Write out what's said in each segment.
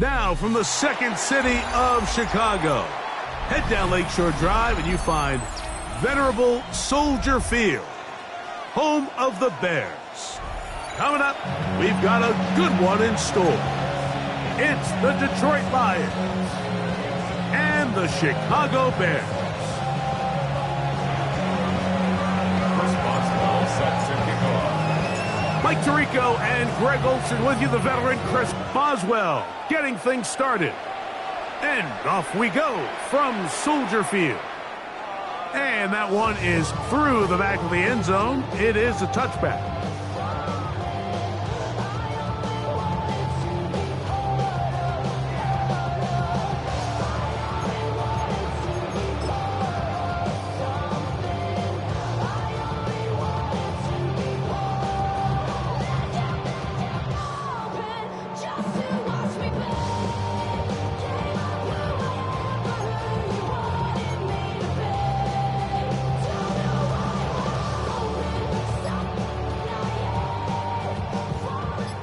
Now from the second city of Chicago, head down Lakeshore Drive and you find venerable Soldier Field, home of the Bears. Coming up, we've got a good one in store. It's the Detroit Lions and the Chicago Bears. First ball set to kick off. Mike Tirico and Greg Olson with you, the veteran Chris Boswell, getting things started. And off we go from Soldier Field. And that one is through the back of the end zone. It is a touchback.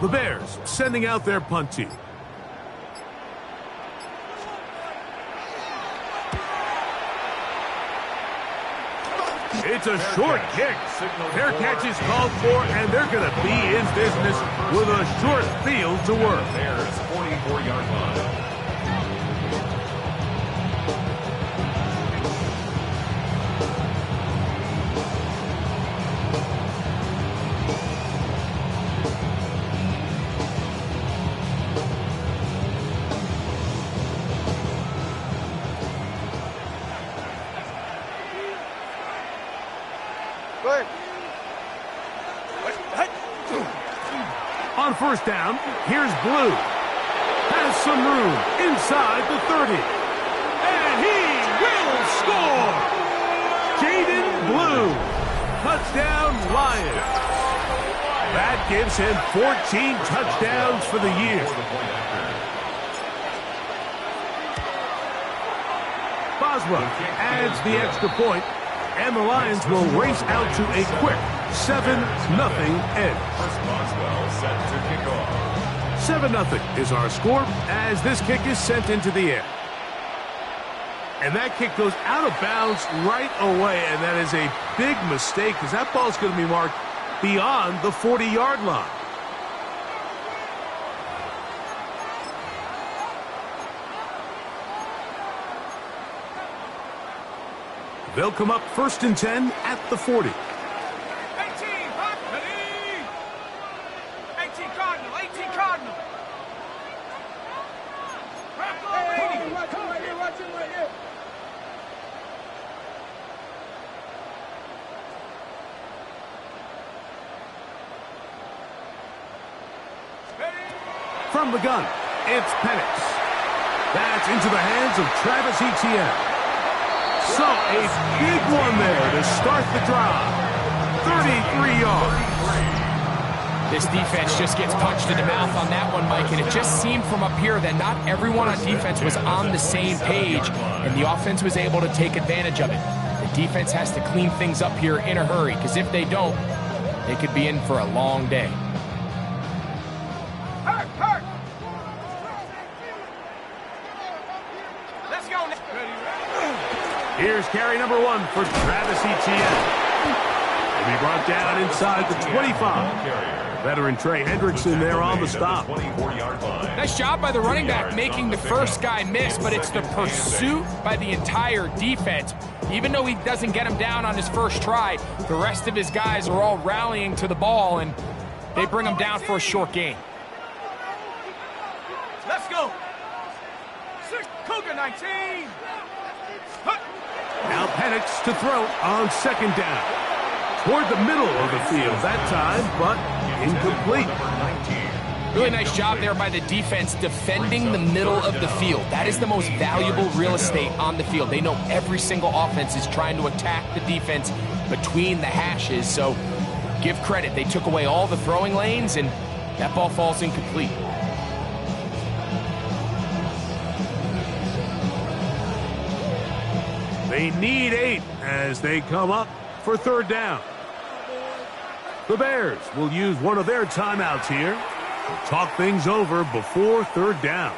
The Bears sending out their punt team. It's a short kick. Fair catch is called for, and they're going to be in business with a short field to work. Bears 44-yard line. On first down, here's Blue. Has some room inside the 30. And he will score! Jaden Blue. Touchdown Lions. That gives him 14 touchdowns for the year. Boswell adds the extra point, and the Lions will race out to a quick 7-0 edge. First Boswell set to kick off. 7-0 is our score as this kick is sent into the air. And that kick goes out of bounds right away, and that is a big mistake because that ball is going to be marked beyond the 40-yard line. They'll come up 1st and 10 at the 40. 18 Cardinal, 18 Cardinal. Hey, watch him right here, watch him right here. From the gun, it's Penix. That's into the hands of Travis Etienne. So, a big one there to start the drive. 33 yards. This defense just gets punched in the mouth on that one, Mike, and it just seemed from up here that not everyone on defense was on the same page, and the offense was able to take advantage of it. The defense has to clean things up here in a hurry, because if they don't, they could be in for a long day. Here's carry number 1 for Travis Etienne. He'll be brought down inside the 25. Veteran Trey Hendrickson there on the stop. Nice job by the running back making the first guy miss, but it's the pursuit by the entire defense. Even though he doesn't get him down on his first try, the rest of his guys are all rallying to the ball, and they bring him down for a short gain. Let's go. Cougar 19. Now Penix to throw on 2nd down. Toward the middle of the field that time, but incomplete. Really nice job there by the defense defending the middle of the field. That is the most valuable real estate on the field. They know every single offense is trying to attack the defense between the hashes, so give credit. They took away all the throwing lanes, and that ball falls incomplete. They need 8 as they come up for third down. The Bears will use one of their timeouts here to talk things over before third down.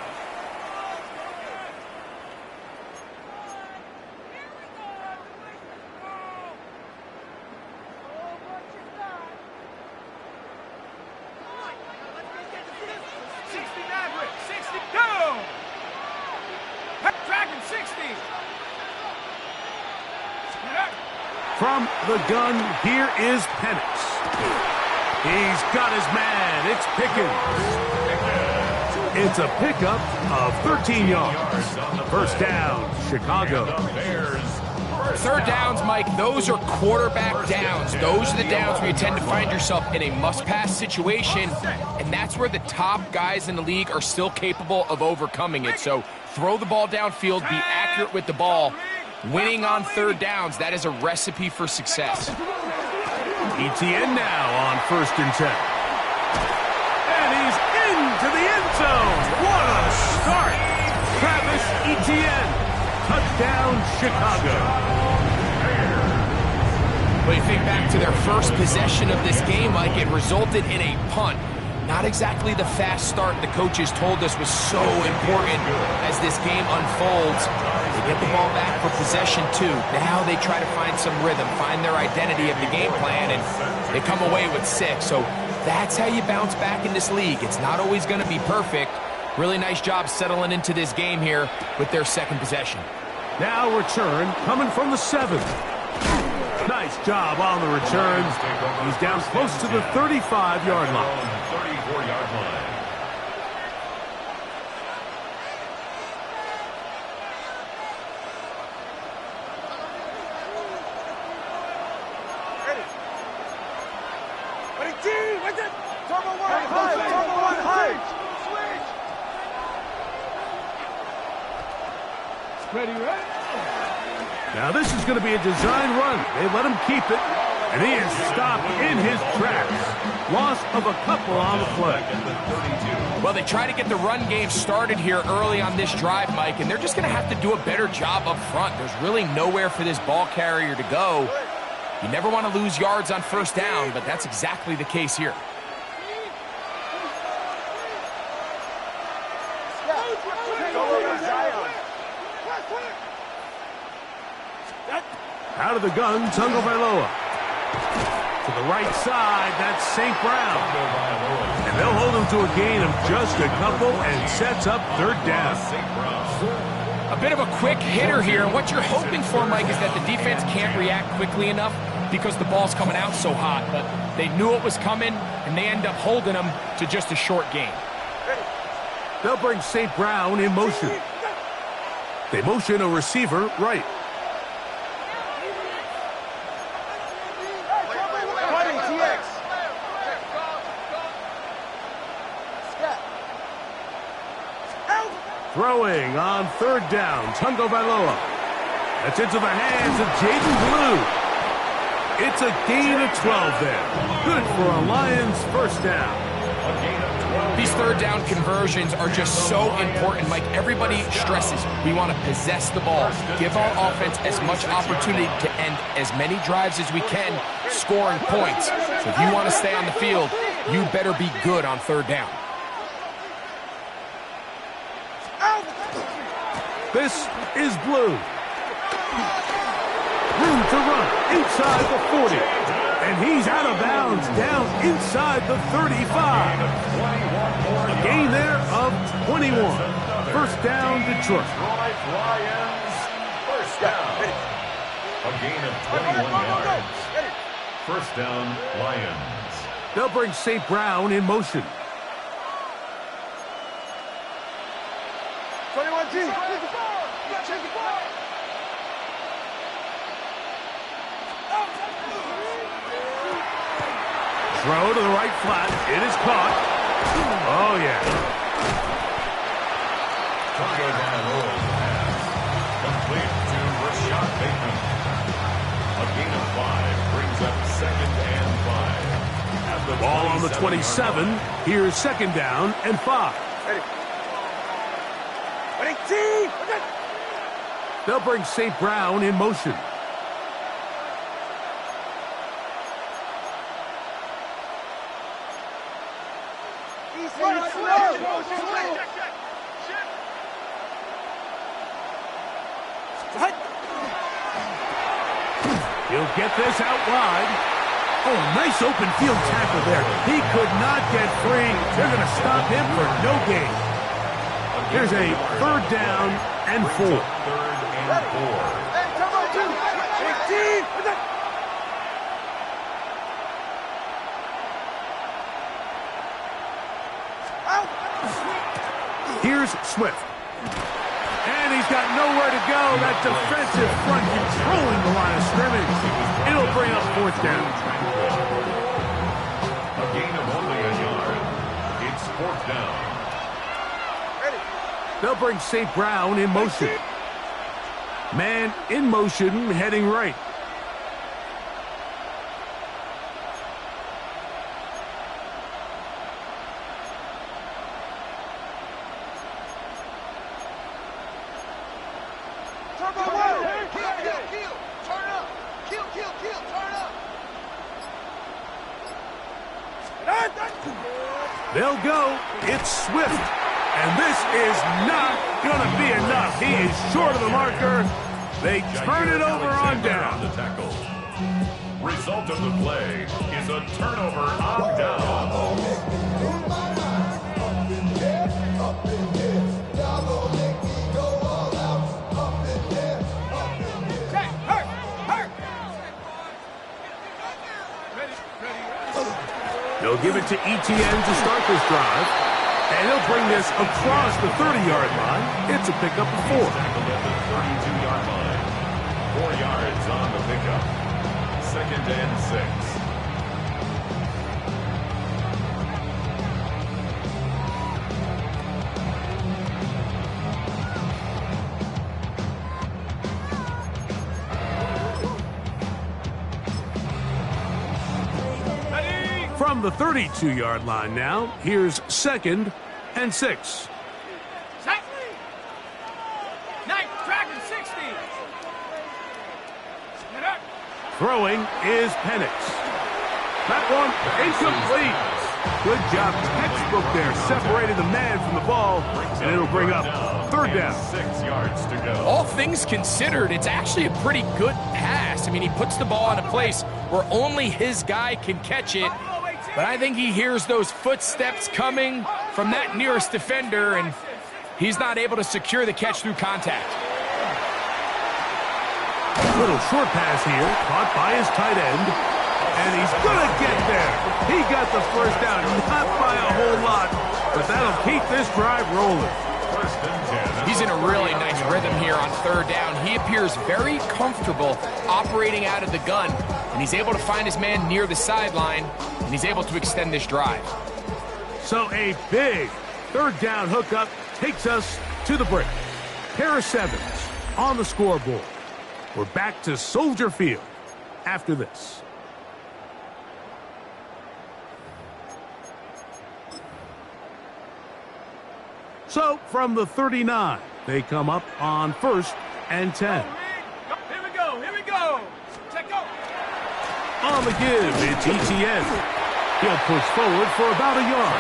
From the gun, here is Penix. He's got his man. It's Pickens. It's a pickup of 13 yards. First down, Chicago. Third downs, Mike, those are quarterback downs. Those are the downs where you tend to find yourself in a must-pass situation, and that's where the top guys in the league are still capable of overcoming it. So throw the ball downfield, be accurate with the ball. Winning on third downs, that is a recipe for success. Etienne now on 1st and 10. And he's into the end zone. What a start. Travis Etienne. Touchdown, Chicago. Well, you think back to their first possession of this game, Mike, it resulted in a punt. Not exactly the fast start the coaches told us was so important as this game unfolds. They get the ball back for possession 2. Now they try to find some rhythm, find their identity of the game plan, and they come away with 6. So that's how you bounce back in this league. It's not always going to be perfect. Really nice job settling into this game here with their second possession. Now return coming from the 7th. Nice job on the return. He's down close to the 35-yard line. 34-yard line. Now this is going to be a design run. They let him keep it, and he is stopped in his tracks. Loss of a couple on the play. Well, they try to get the run game started here early on this drive, Mike, and they're just going to have to do a better job up front. There's really nowhere for this ball carrier to go. You never want to lose yards on first down, but that's exactly the case here. Out of the gun, Tagovailoa. To the right side, that's St. Brown. And they'll hold him to a gain of just a couple and sets up third down. A bit of a quick hitter here. And what you're hoping for, Mike, is that the defense can't react quickly enough because the ball's coming out so hot. But they knew it was coming, and they end up holding them to just a short gain. They'll bring St. Brown in motion. They motion a receiver right. Throwing on third down, Tagovailoa. That's into the hands of Jaden Blue. It's a gain of 12 there. Good for a Lions first down. These third down conversions are just so important, Mike. Everybody stresses we want to possess the ball, give our offense as much opportunity to end as many drives as we can, scoring points. So if you want to stay on the field, you better be good on third down. This is Blue. Room to run inside the 40. And he's out of bounds down inside the 35. A gain there of 21. First down, Detroit. Lions, first down. A gain of 21 yards. First down, Lions. They'll bring St. Brown in motion. 21G. Throw to the right flat. It is caught. Oh, yeah. Tagovailoa pass. Complete to Rashad Bateman. A gain of 5 brings up 2nd and 5. At the Ball on the 27. Here's 2nd down and 5. They'll bring St. Brown in motion. He'll get this out wide. Oh, nice open field tackle there. He could not get free. They're going to stop him for no gain. Here's a 3rd down and 4. 3rd and 4. Here's Swift. And he's got nowhere to go. That defensive front controlling the line of scrimmage. It'll bring up 4th down. A gain of only a yard. It's 4th down. They'll bring St. Brown in motion. Man in motion, heading right. They'll go. It's Swift. And this is not going to be enough. He is short of the marker. They turn it over on down. The tackle. Result of the play is a turnover on down. They'll give it to ETN to start this drive. And he'll bring this across the 30-yard line. It's a pickup of 4. Tackled at the 32-yard line. 4 yards on the pickup. 2nd and 6. From the 32-yard line now, here's 2nd and 6. Throwing is Penix. That one incomplete. Good job, textbook there, separating the man from the ball, and it'll bring up 3rd down. 6 yards to go. All things considered, it's actually a pretty good pass. I mean, he puts the ball in a place where only his guy can catch it. But I think he hears those footsteps coming from that nearest defender, and he's not able to secure the catch through contact. Little short pass here, caught by his tight end, and he's going to get there. He got the 1st down, not by a whole lot, but that'll keep this drive rolling. 1st and 10. He's in a really nice rhythm here on 3rd down. He appears very comfortable operating out of the gun, and he's able to find his man near the sideline, and he's able to extend this drive. So a big 3rd down hookup takes us to the break. Pair of 7s on the scoreboard. We're back to Soldier Field after this. So from the 39, they come up on 1st and 10. Here we go. Check go. On the give, it's ETN. He'll push forward for about a yard.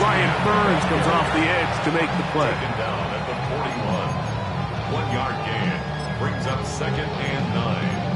Brian Burns comes off the edge to make the play. Taken down at the 41. 1 yard gain. Brings up 2nd and 9.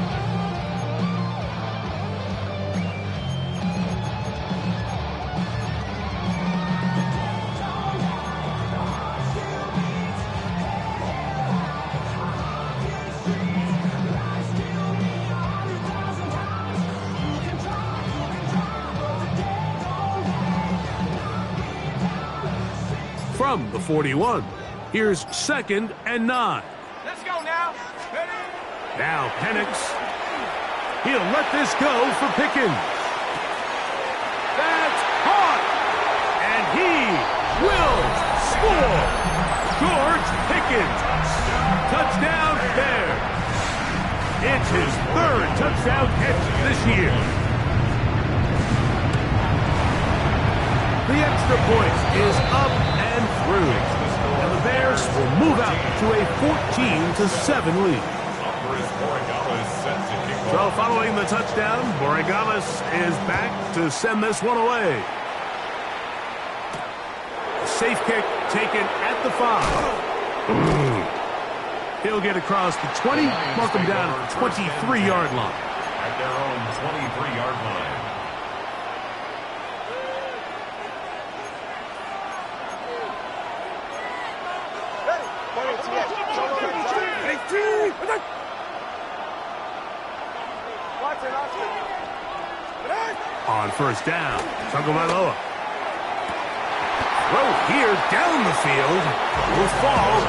From the 41, here's 2nd and 9. Let's go now. Ready? Now Penix. He'll let this go for Pickens. That's caught. And he will score. George Pickens. Touchdown Bears. It's his 3rd touchdown catch this year. The extra point is up and through. And the the Bears will move out to a 14-7 lead. So following the touchdown, Borregales is back to send this one away. Safe kick taken at the 5. He'll get across the 20, mark him down at the 23-yard line. At their own 23-yard line. On first down, Tagovailoa. Throw here down the field. Will fall.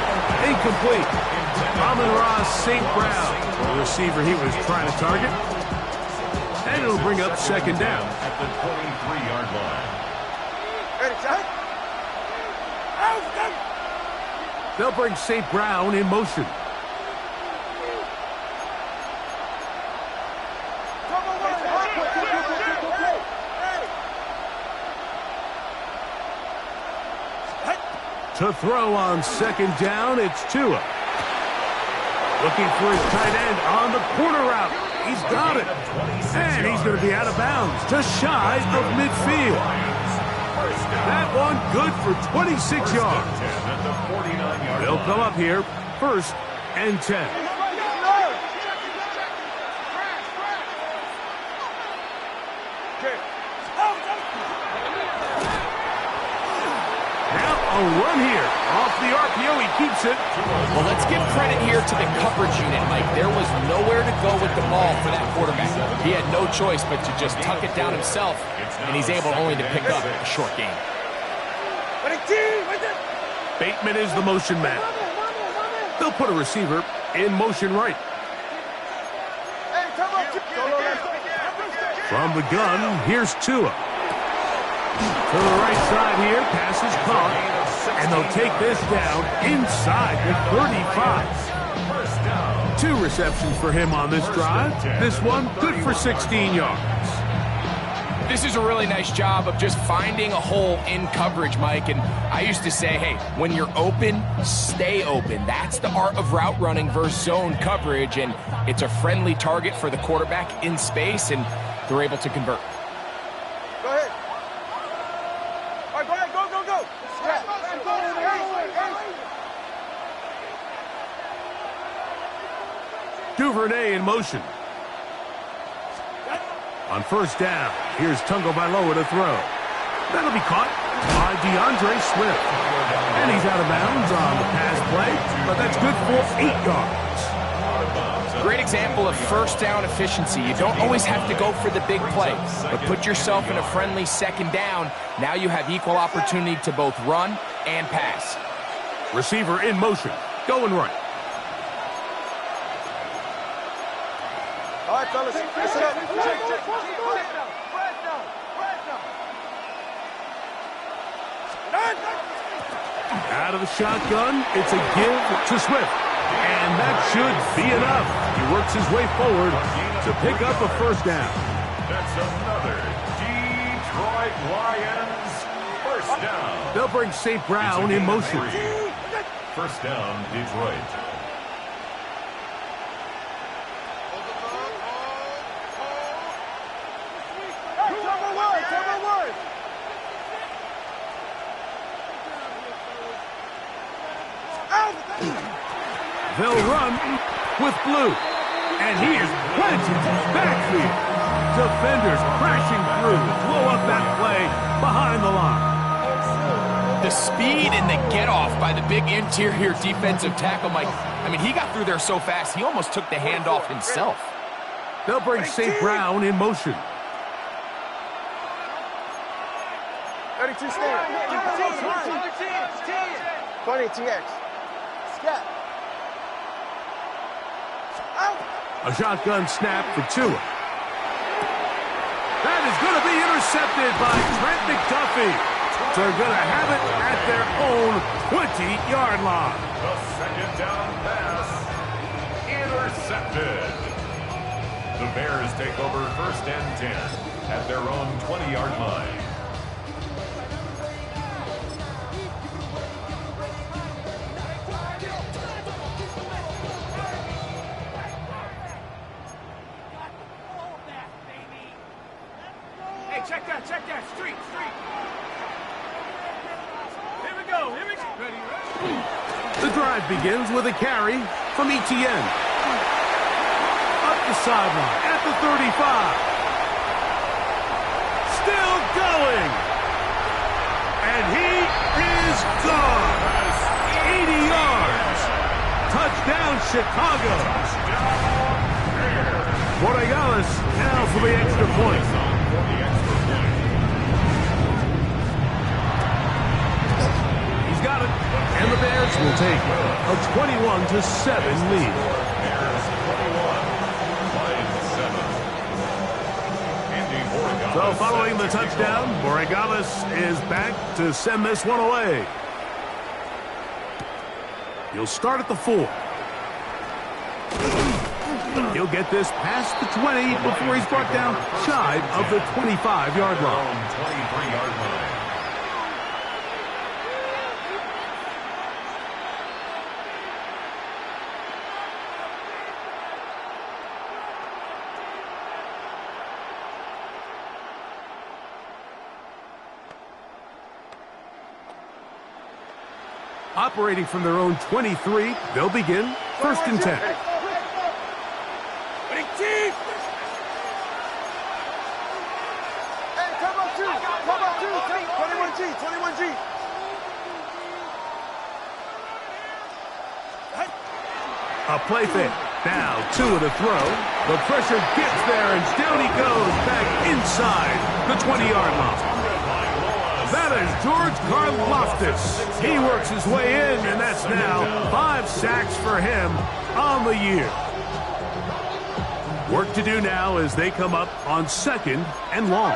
Incomplete. Amon-Ra St. Brown, the receiver he was trying to target. And it'll bring up second down. At the 23-yard line. They'll bring St. Brown in motion. To throw on second down, it's Tua. Looking for his tight end on the corner route. He's got it. And he's going to be out of bounds, just shy of midfield. That one good for 26 yards. They'll come up here, 1st and 10. A run here. Off the RPO, he keeps it. Well, let's give credit here to the coverage unit, Mike. There was nowhere to go with the ball for that quarterback. He had no choice but to just tuck it down himself, and he's able only to pick up a short gain. Bateman is the motion man. They'll put a receiver in motion right. From the gun, here's Tua. To the right side here, pass is caught, and they'll take this down inside the 35. 2 receptions for him on this drive. This one good for 16 yards. This is a really nice job of just finding a hole in coverage, Mike. And I used to say, hey, when you're open, stay open. That's the art of route running versus zone coverage, and it's a friendly target for the quarterback in space, and they're able to convert. Duvernay in motion. On first down, here's Tagovailoa to throw. That'll be caught by DeAndre Swift. And he's out of bounds on the pass play, but that's good for 8 yards. Great example of first down efficiency. You don't always have to go for the big play, but put yourself in a friendly second down. Now you have equal opportunity to both run and pass. Receiver in motion, going right. All right, fellas, listen up. Out of the shotgun, it's a give to Swift. And that should be enough. He works his way forward to pick up a first down. That's another Detroit Lions first down. They'll bring St. Brown in motion. First down, Detroit. They'll run with Blue. And he is planted backfield. Defenders crashing through to blow up that play behind the line. The speed and the get-off by the big interior defensive tackle, Mike. I mean, he got through there so fast, he almost took the handoff himself. They'll bring St. Brown in motion. 32 stand. 20 TX. Scat. A shotgun snap for Tua. That is going to be intercepted by Trent McDuffie. They're going to have it at their own 20-yard line. The second down pass intercepted. The Bears take over 1st and 10 at their own 20-yard line. Hey, check that, street. Here we go. Ready? The drive begins with a carry from ETN. Up the sideline at the 35. Still going. And he is gone. 80 yards. Touchdown, Chicago. Borregales now for the extra point. He's got it. And the Bears will take a 21-7 lead. So following the touchdown, Borregales is back to send this one away. He'll start at the 4. He'll get this past the 20 before he's brought down shy of the 25-yard line. 23-yard line. Operating from their own 23, they'll begin 1st and 10. A play fake. Now 2 of the throw. The pressure gets there, and down he goes back inside the 20-yard line. That is George Karlaftis. He works his way in, and that's now 5 sacks for him on the year. Work to do now as they come up on 2nd and long.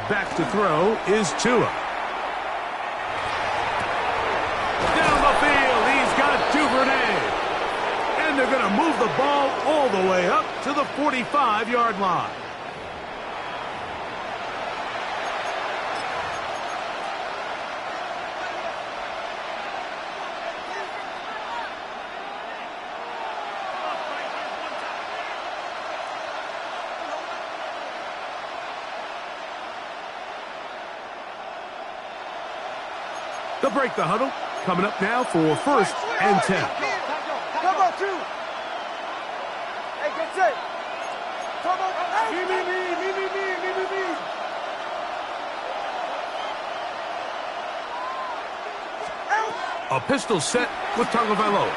Back to throw is Tua. Down the field, he's got Duvernay. And they're going to move the ball all the way up to the 45-yard line. They'll break the huddle. Coming up now for 1st and 10. Come on, 2. Hey, get set. Come on. Me. A pistol set with Tagovailoa.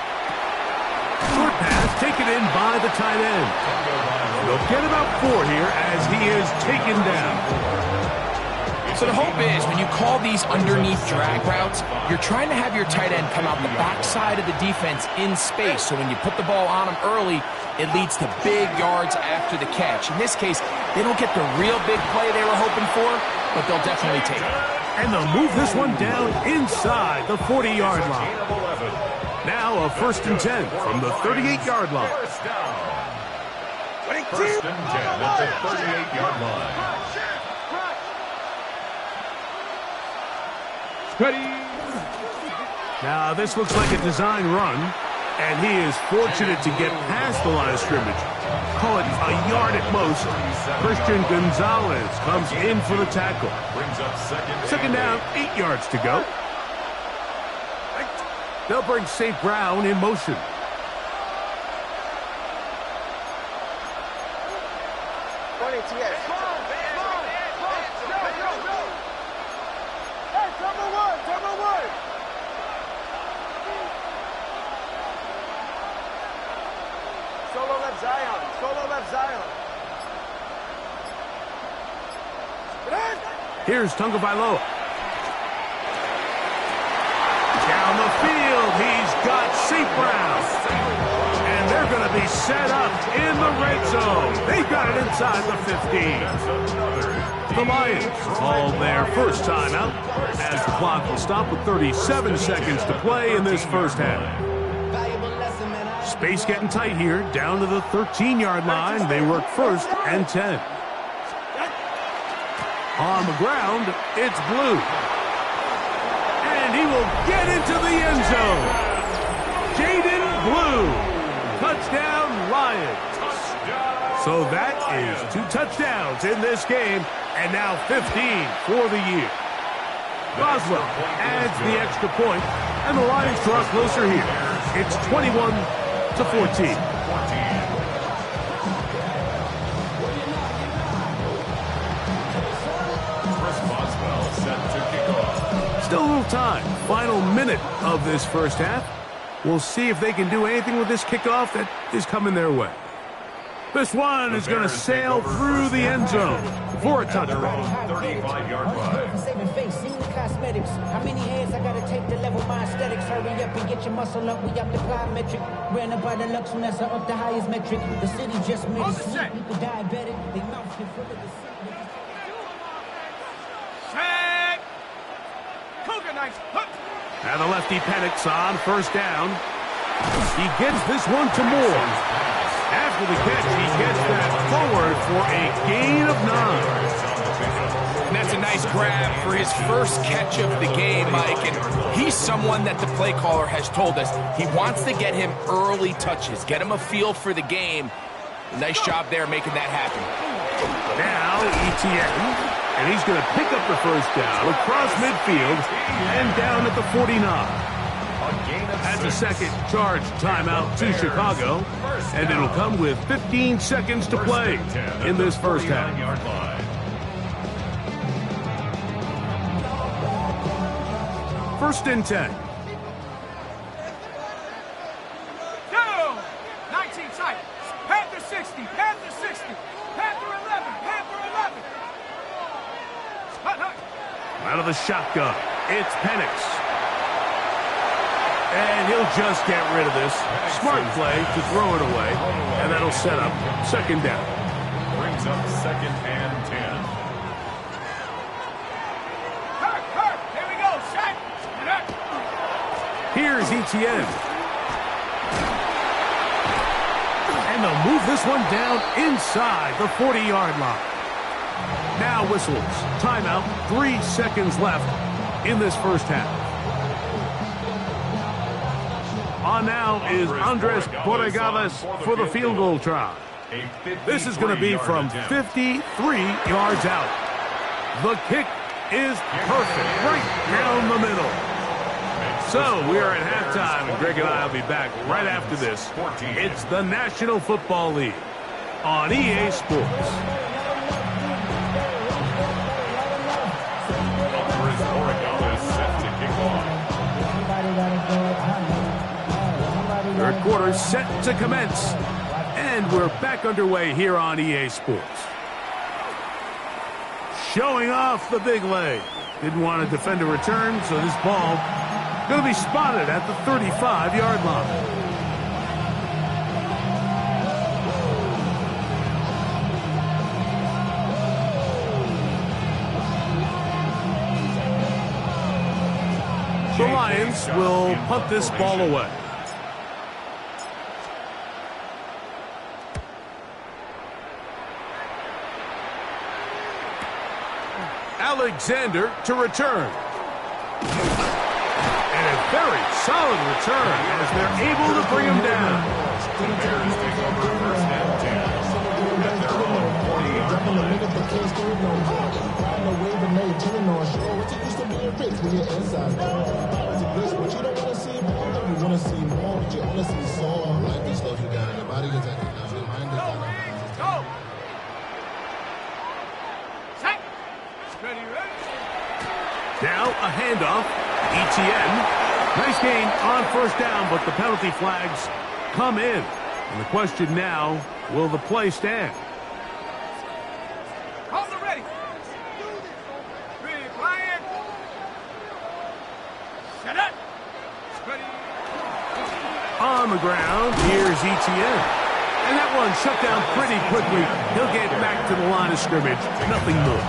Short pass taken in by the tight end. They'll get about 4 here as he is taken down. So the hope is when you call these underneath drag routes, you're trying to have your tight end come out the backside of the defense in space. So when you put the ball on him early, it leads to big yards after the catch. In this case, they don't get the real big play they were hoping for, but they'll definitely take it. And they'll move this one down inside the 40-yard line. Now a 1st and 10 from the 38-yard line. 1st and 10 at the 38-yard line. Now this looks like a design run, and he is fortunate to get past the line of scrimmage. Call it a yard at most. Christian Gonzalez comes in for the tackle. Second down, 8 yards to go. They'll bring St. Brown in motion. Here's Tagovailoa. Down the field, he's got St. Brown. And they're going to be set up in the red zone. They've got it inside the 15. The Lions call their first timeout as the clock will stop with 37 seconds to play in this first half. Space getting tight here, down to the 13-yard line. They work 1st and 10. On the ground, it's Blue. And he will get into the end zone. Jaden Blue. Touchdown, Lions. So that is 2 touchdowns in this game, and now 15 for the year. Boswell adds the extra point, and the Lions draw closer here. It's 21-14. Still a little time. Final minute of this first half. We'll see if they can do anything with this kickoff that is coming their way. This one is going to sail through the end zone for a touchdown. 35-yard line. Saving face, seeing the cosmetics. How many heads I gotta take to level my aesthetics? Hurry up and get your muscle up. We up the plyometric. Ran up by the Lux when that's up the highest metric. The city just made it sweet. People diabetic. They mouth can full of the city. And the lefty panics on first down. He gets this one to Moore. After the catch, he gets that forward for a gain of 9. And that's a nice grab for his first catch of the game, Mike. And he's someone that the play caller has told us he wants to get him early touches, get him a feel for the game. Nice job there making that happen. Now ETN. And he's going to pick up the first down across midfield and down at the 49. That's a second charge timeout to Chicago. And it'll come with 15 seconds to play in this first half. First and 10. 19 tight. Panther 60. Panther 60. Panther 11. Panther 11. Out of the shotgun, it's Penix. And he'll just get rid of this. Smart play to throw it away. And that'll set up second down. Brings up second and 10. Hurt. Here we go. Shot. Here's ETN. And they'll move this one down inside the 40-yard line. Now whistles. Timeout. 3 seconds left in this first half. On now is Andres Borregales for the field goal try. This is going to be from 53 yards out. The kick is perfect, right down the middle. So we are at halftime, and Greg and I will be back right after this. It's the National Football League on EA Sports. Third quarter set to commence. And we're back underway here on EA Sports. Showing off the big leg. Didn't want to defend a return, so this ball going to be spotted at the 35-yard line. The Lions will punt this ball away. Alexander to return. And a very solid return as they're able to bring him down. The Bears take over first and 10. At their own 40-yard Now a handoff. ETN. Nice gain on first down, but the penalty flags come in. And the question now, will the play stand? Calls are ready. Ready, Brian. Shut up. Ready. On the ground, here's ETN. And that one shut down pretty quickly. He'll get back to the line of scrimmage. Nothing more.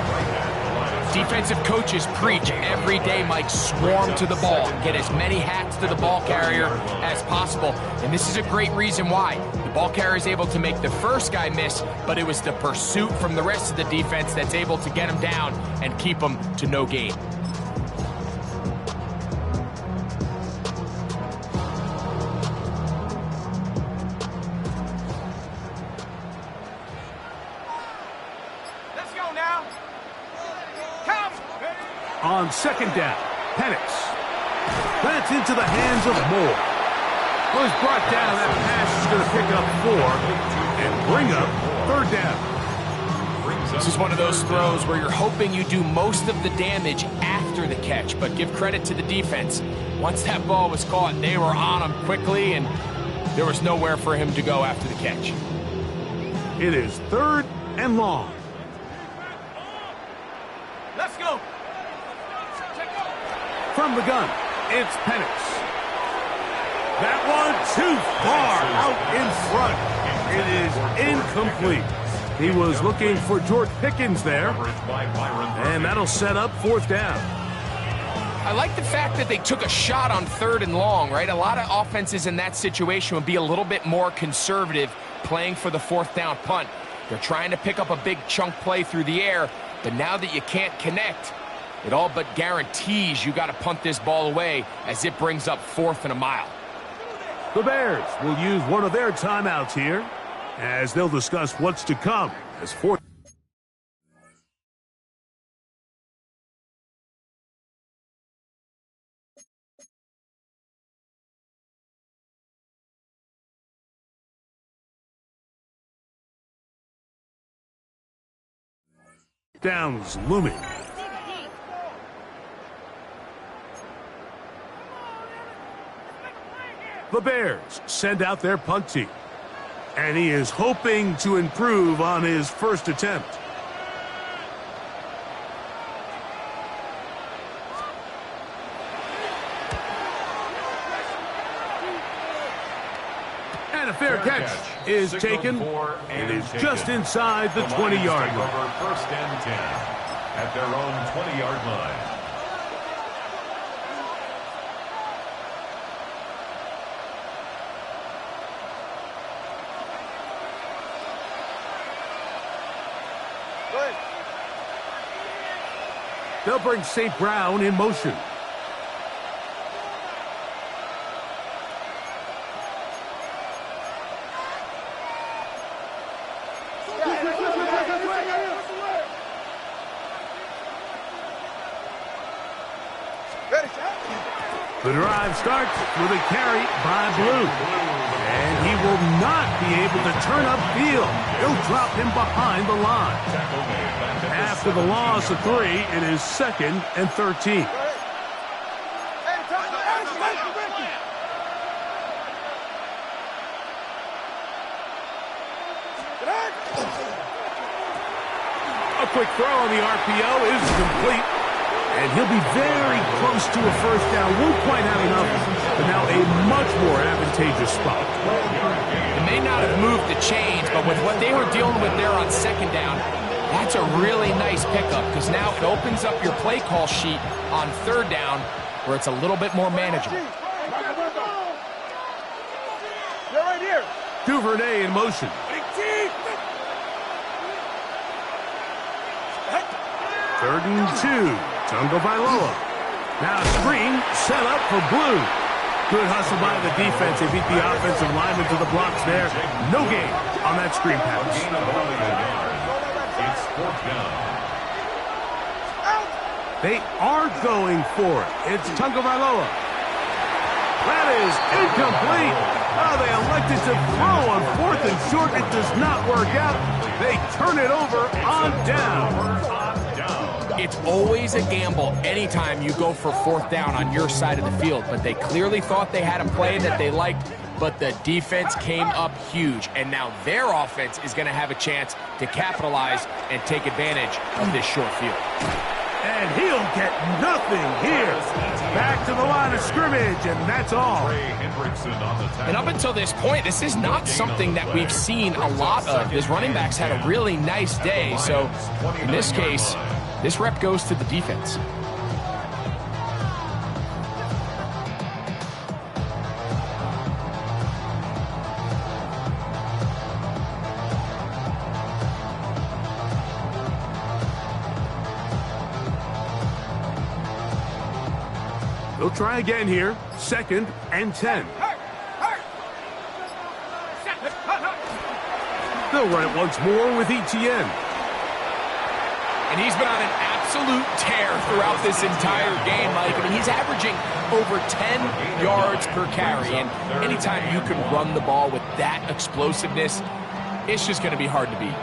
Defensive coaches preach every day, Mike, swarm to the ball. Get as many hats to the ball carrier as possible. And this is a great reason why. The ball carrier is able to make the first guy miss, but it was the pursuit from the rest of the defense that's able to get him down and keep him to no gain. on second down. Penix. That's into the hands of Moore. Well, he's brought down. That pass is going to pick up 4 and bring up third down. This is one of those throws where you're hoping you do most of the damage after the catch, but give credit to the defense. Once that ball was caught, they were on him quickly, and there was nowhere for him to go after the catch. It is third and long. Let's go. From the gun, it's Penix. That one too far out in front. It is incomplete. He was looking for George Pickens there, and that'll set up fourth down. I like the fact that they took a shot on third and long, right? A lot of offenses in that situation would be a little bit more conservative playing for the fourth down punt. They're trying to pick up a big chunk play through the air, but now that you can't connect, it all but guarantees you got to punt this ball away as it brings up 4th and a mile. The Bears will use one of their timeouts here as they'll discuss what's to come as fourth. Downs looming. The Bears send out their punt team, and he is hoping to improve on his first attempt. And a fair catch is taken. It is just inside the 20-yard line. First and 10 at their own 20-yard line. They'll bring St. Brown in motion. The drive starts with a carry by Blue. And he will not be able to turn upfield. He'll drop him behind the line. After the loss of 3, it is 2nd and 13. A quick throw on the RPO is complete. And he'll be very close to a first down. Won't quite have enough, but now a much more advantageous spot. It may not have moved the chains, but with what they were dealing with there on second down, that's a really nice pickup because now it opens up your play call sheet on third down where it's a little bit more manageable. They're right here. Duvernay in motion. Third and 2. Tagovailoa. Now a screen set up for Blue. Good hustle by the defense. They beat the offensive lineman to the blocks there. No gain on that screen pass. It's 4th down. They are going for it. It's Tagovailoa. That is incomplete. Oh, they elected to throw on 4th and short. It does not work out. They turn it over on down. It's always a gamble anytime you go for 4th down on your side of the field, but they clearly thought they had a play that they liked, but the defense came up huge, and now their offense is going to have a chance to capitalize and take advantage of this short field. And he'll get nothing here. Back to the line of scrimmage, and that's all. And up until this point, this is not something that we've seen a lot of. His running backs had a really nice day, so in this case, this rep goes to the defense. They'll try again here. 2nd and 10. They'll run it once more with ETN. And he's been on an absolute tear throughout this entire game, Mike. I mean, he's averaging over 10 yards per carry, and anytime you can run the ball with that explosiveness, it's just going to be hard to beat.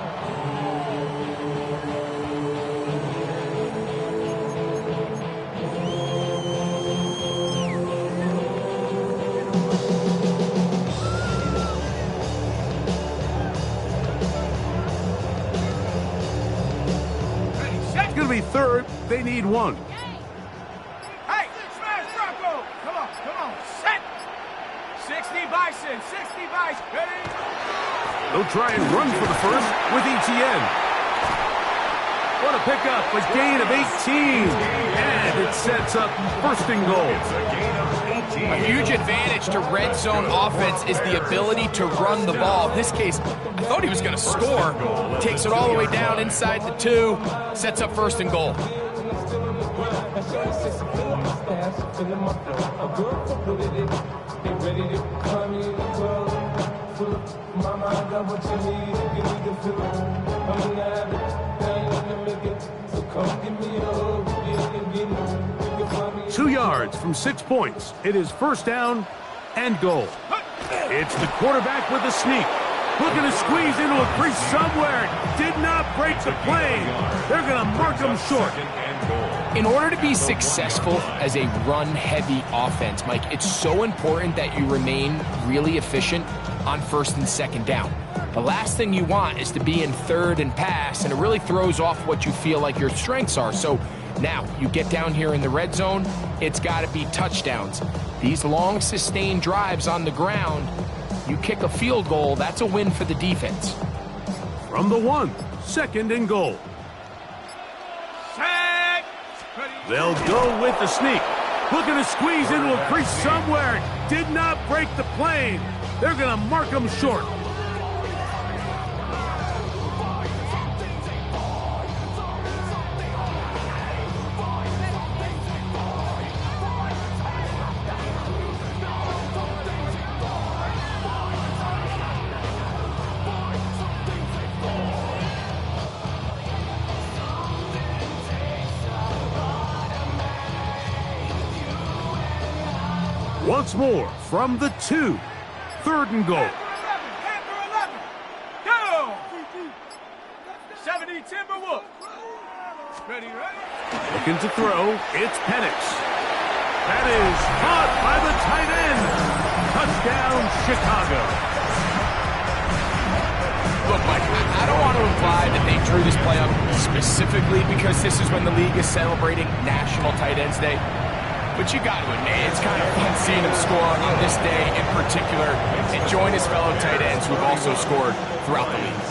It's going to be third. They need one. Hey, smash Bronco. Come on, set. 60 Bison, 60 Bison. Ready? They'll try and run for the first with ETN. What a pickup, a gain of 18. And it sets up first and goal. It's a gain of 18. A huge advantage to red zone offense is the ability to run the ball. In this case, I thought he was going to score. Takes it all the way down inside the 2, sets up first and goal. Two yards from 6 points. It is first down and goal. It's the quarterback with a sneak. Looking to squeeze into a crease somewhere. Did not break the plane. They're going to mark him short. In order to be successful as a run-heavy offense, Mike, it's so important that you remain really efficient on first and second down. The last thing you want is to be in third and pass, and it really throws off what you feel like your strengths are. So now you get down here in the red zone, it's got to be touchdowns. These long, sustained drives on the ground, you kick a field goal, that's a win for the defense. From the 1, second and goal. Set. They'll go with the sneak. Looking to squeeze into a crease somewhere. Did not break the plane. They're going to mark him short. Once more from the 2, third and goal. Panther 11. Go. 70 Timberwolves. Ready? Looking to throw, it's Penix. That is caught by the tight end. Touchdown, Chicago. Look, Mike, I don't want to imply that they drew this play up specifically because this is when the league is celebrating National Tight Ends Day. But you got to admit, it's kind of fun seeing him score on this day in particular and join his fellow tight ends who have also scored throughout the league.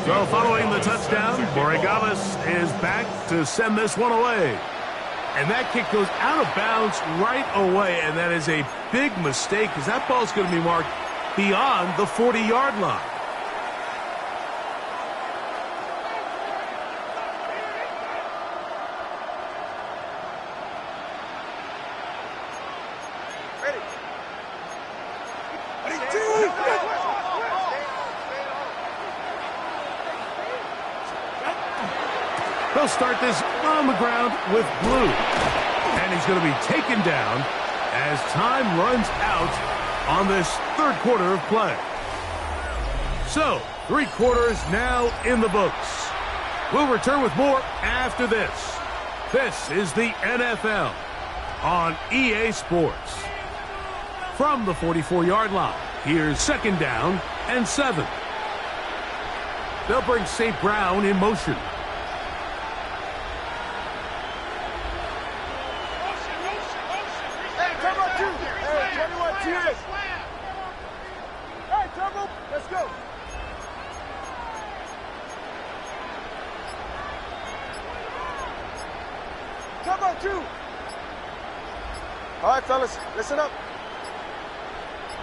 So following the touchdown, Borregales is back to send this one away. And that kick goes out of bounds right away, and that is a big mistake because that ball's going to be marked beyond the 40-yard line. They'll start this on the ground with Blue. And he's going to be taken down as time runs out on this third quarter of play. So, 3 quarters now in the books. We'll return with more after this. This is the NFL on EA Sports. From the 44-yard line, here's second down and 7. They'll bring St. Brown in motion. Let's go. Cover 2. All right, fellas, listen up.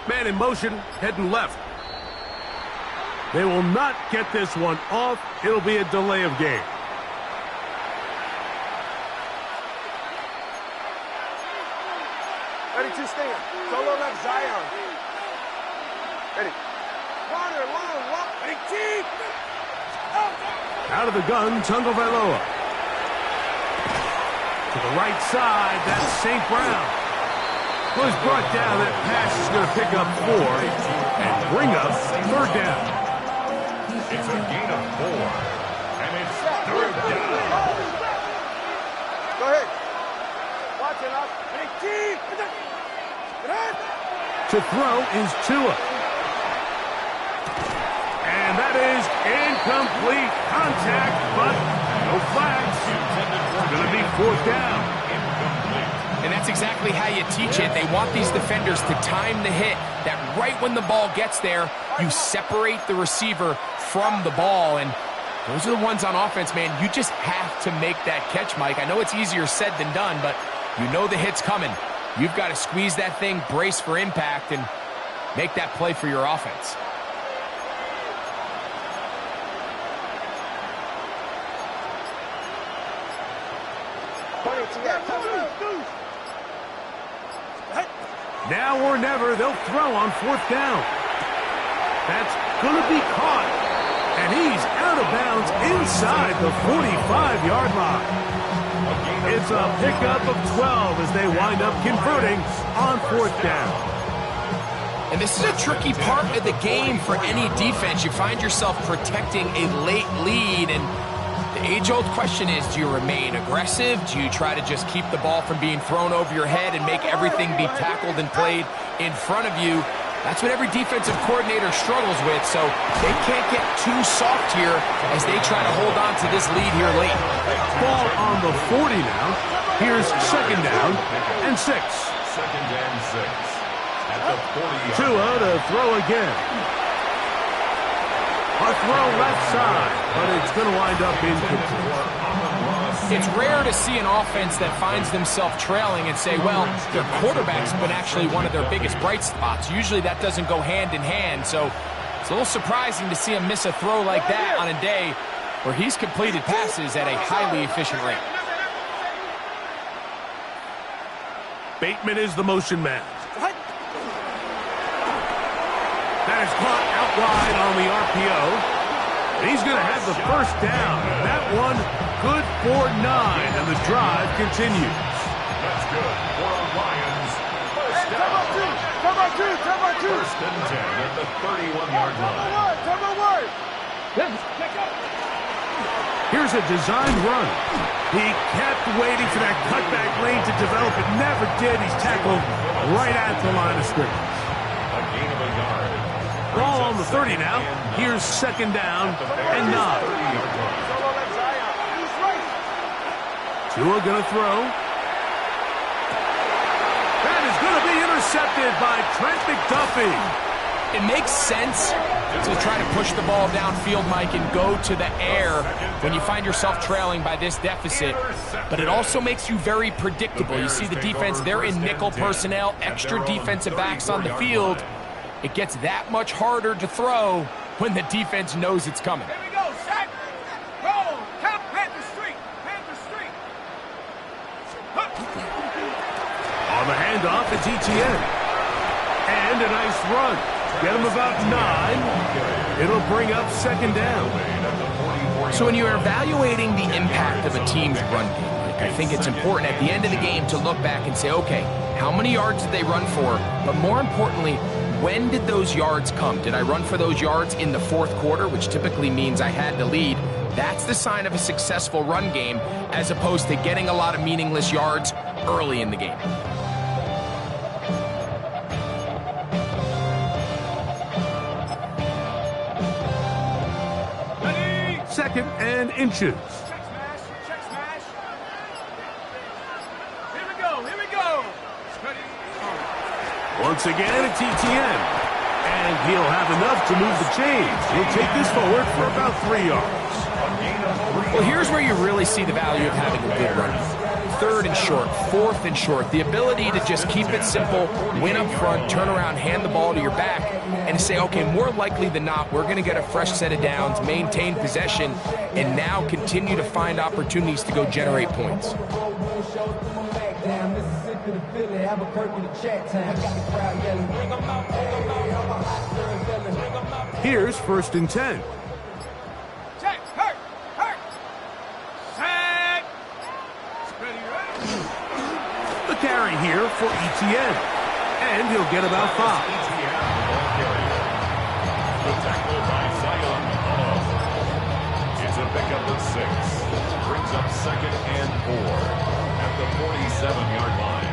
Man in motion, heading left. They will not get this one off. It'll be a delay of game. Ready to stand. Solo left Zion. Ready. Water, long, walk. Ready, team. Oh! Out of the gun, Tungavailoa. To the right side, that's St. Brown. Was brought down. That pass is going to pick up 4 and bring up 3rd down. It's a gain of 4, and it's 3rd down. Go ahead. Watch it out. To throw is Tua. And that is incomplete contact, but no flags. It's going to be 4th down. And that's exactly how you teach it. They want these defenders to time the hit, that right when the ball gets there, you separate the receiver from the ball. And those are the ones on offense, man. You just have to make that catch, Mike. I know it's easier said than done, but you know the hit's coming. You've got to squeeze that thing, brace for impact, and make that play for your offense. Now or never, they'll throw on 4th down. That's going to be caught. And he's out of bounds inside the 45-yard line. It's a pickup of 12 as they wind up converting on 4th down. And this is a tricky part of the game for any defense. You find yourself protecting a late lead, and the age-old question is, do you remain aggressive? Do you try to just keep the ball from being thrown over your head and make everything be tackled and played in front of you? That's what every defensive coordinator struggles with, so they can't get too soft here as they try to hold on to this lead here late. Ball on the 40 now. Here's 2nd down and 6. 2nd and 6 at the 40-yard. Tua to throw again. A throw left side, but it's going to wind up incomplete. It's rare to see an offense that finds themselves trailing and say, well, their quarterback's been actually one of their biggest bright spots. Usually that doesn't go hand in hand, so it's a little surprising to see him miss a throw like that on a day where he's completed passes at a highly efficient rate. Bateman is the motion man. That is caught out wide on the RPO. He's going to have the 1st down. That one good for 9, and the drive continues. That's good for the Lions. First down. First and 10 at the 31-yard line. Here's a designed run. He kept waiting for that cutback lane to develop. It never did. He's tackled right at the line of scrimmage. A gain of a yard. Ball on the 30 now. Here's 2nd down and 9. Tua going to throw. That is going to be intercepted by Trent McDuffie. It makes sense to try to push the ball downfield, Mike, and go to the air when you find yourself trailing by this deficit. But it also makes you very predictable. You see the defense, they're in nickel personnel, extra defensive backs on the field. It gets that much harder to throw when the defense knows it's coming. Here we go, set, roll, count, Panther Street. On the handoff, it's ETN. And a nice run. Get him about 9. It'll bring up 2nd down. So when you're evaluating the impact of a team's run game, I think it's important at the end of the game to look back and say, okay, how many yards did they run for? But more importantly, when did those yards come? Did I run for those yards in the 4th quarter, which typically means I had to lead? That's the sign of a successful run game, as opposed to getting a lot of meaningless yards early in the game. Ready? 2nd and inches. Check smash, check smash. Here we go. Ready? Once again, it's ETN. And he'll have enough to move the chains. He'll take this forward for about 3 yards. Well, here's where you really see the value of having a good run. 3rd and short, 4th and short. The ability to just keep it simple, win up front, turn around, hand the ball to your back, and say, okay, more likely than not, we're going to get a fresh set of downs, maintain possession, and now continue to find opportunities to go generate points. Here's 1st and 10. Check, hey! carry here for ETN. And he'll get about 5. The tackle by Zion. It's a pickup of 6. Brings up 2nd and 4 at the 47-yard line.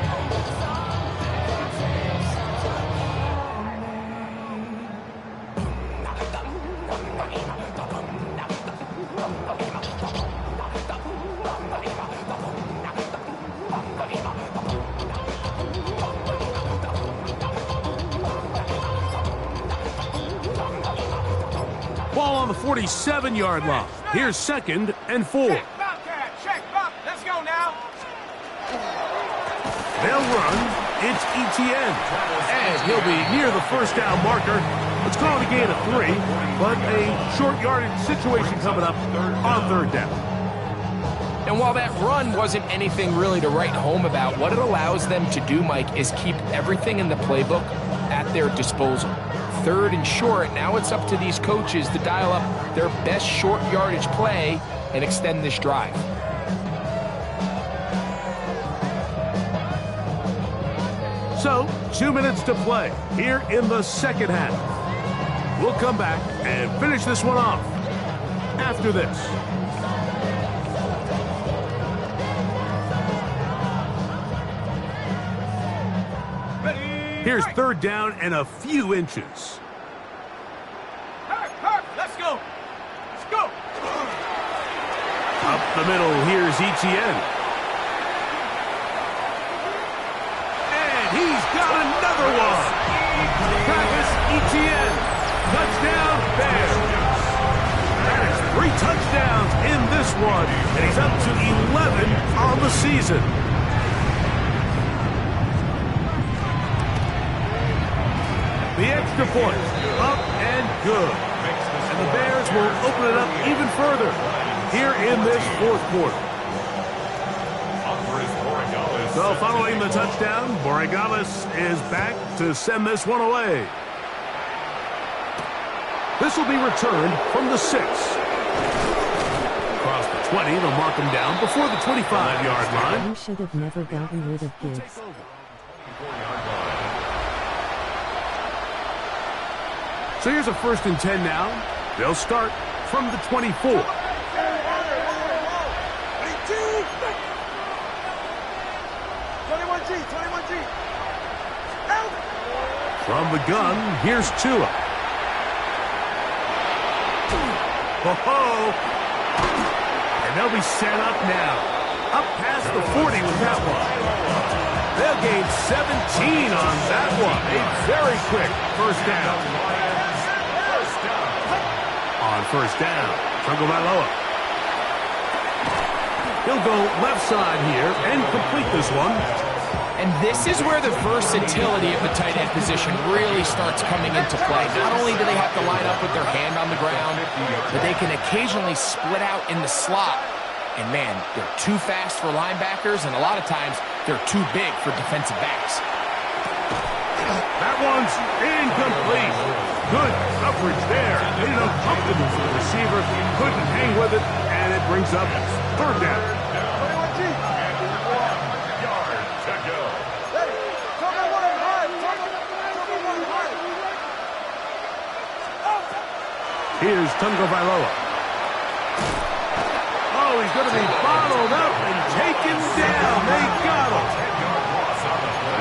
Ball on the 47-yard line. Here's 2nd and 4. Check, Bobcat. Check, Bob. Let's go now. They'll run. It's ETN. And he'll be near the first down marker. Let's call it a gain of 3, but a short yardage situation coming up on 3rd down. And while that run wasn't anything really to write home about, what it allows them to do, Mike, is keep everything in the playbook at their disposal. 3rd and short, now it's up to these coaches to dial up their best short yardage play and extend this drive. So, 2 minutes to play here in the second half. We'll come back and finish this one off after this. Here's 3rd down and a few inches. Let's go. Let's go. Up the middle, here's ETN. And he's got another one. Travis Etienne. Touchdown, Bears. That is 3 touchdowns in this one, and he's up to 11 on the season. The extra point, up and good. And the Bears will open it up even further here in this 4th quarter. So following the touchdown, Borregales is back to send this one away. This will be returned from the 6. Across the 20, they'll mark him down before the 25-yard line. You should have never gotten rid of Gibbs. So here's a 1st and 10 now. They'll start from the 24. From the gun, here's Tua. And they'll be set up now. Up past the 40 with that one. They'll gain 17 on that one. A very quick 1st down. On 1st down, Tagovailoa. He'll go left side here and complete this one. And this is where the versatility of the tight end position really starts coming into play. Not only do they have to line up with their hand on the ground, but they can occasionally split out in the slot. And man, they're too fast for linebackers, and a lot of times they're too big for defensive backs. That one's incomplete. Good coverage there. Made it uncomfortable for the receiver. Couldn't hang with it, and it brings up 3rd down. Here's Tagovailoa. Oh, he's going to be bottled up and taken down. They got him.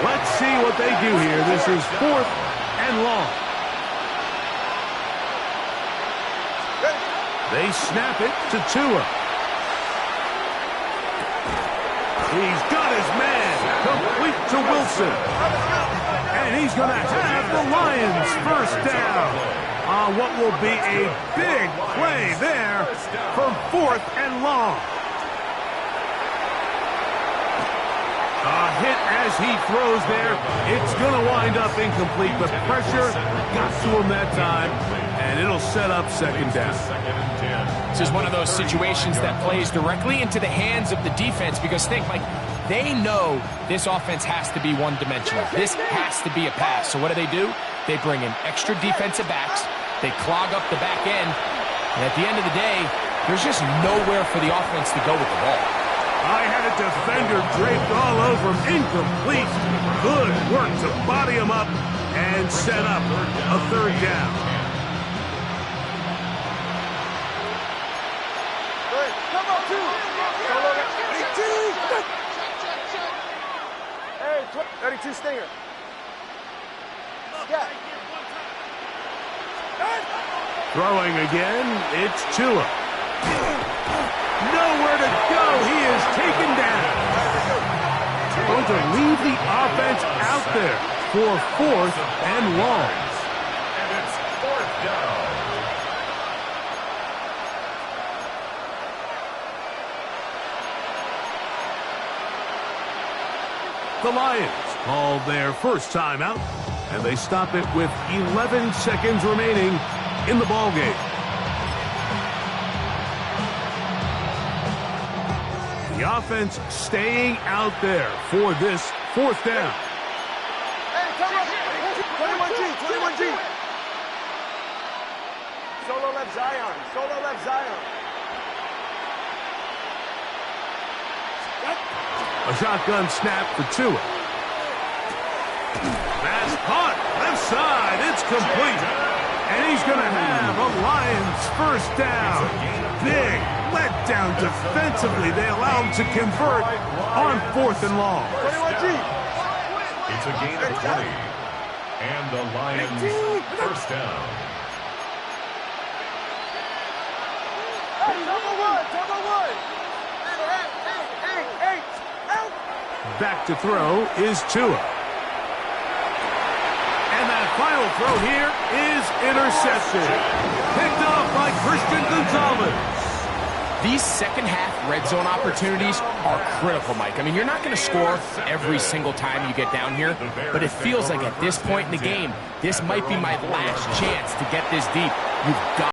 Let's see what they do here. This is 4th and long. They snap it to Tua. He's got his man. Complete to Wilson. And he's going to have the Lions 1st down. On what will be a big play there from 4th and long. A hit as he throws there. It's going to wind up incomplete, but pressure got to him that time, and it'll set up 2nd down. This is one of those situations that plays directly into the hands of the defense because think, Mike, they know this offense has to be one-dimensional. This has to be a pass. So what do? They bring in extra defensive backs. They clog up the back end. And at the end of the day, there's just nowhere for the offense to go with the ball. I had a defender draped all over him. Incomplete. Good work to body him up and set up a third down. Come on, two. Hey, 32 Stinger. Yeah. Throwing again, it's Tua. Nowhere to go. He is taken down. Going to leave the offense out there for 4th and long. And it's 4th down. The Lions call their first timeout, and they stop it with 11 seconds remaining in the ballgame. The offense staying out there for this 4th down. Hey, come on. 21G. Solo left Zion. A shotgun snap for Tua. Pass caught, left side, it's complete. And he's going to have a Lions first down. Big letdown defensively. They allow him to convert on 4th and long. 21G. It's a gain of 20. And the Lions first down. Hey, double one. Hey, out. Back to throw is Tua. And that final throw here is intercepted. Picked off by Christian Gonzalez. These second-half red zone opportunities are critical, Mike. I mean, you're not going to score every single time you get down here, but it feels like at this point in the game, this might be my last chance to get this deep. You've got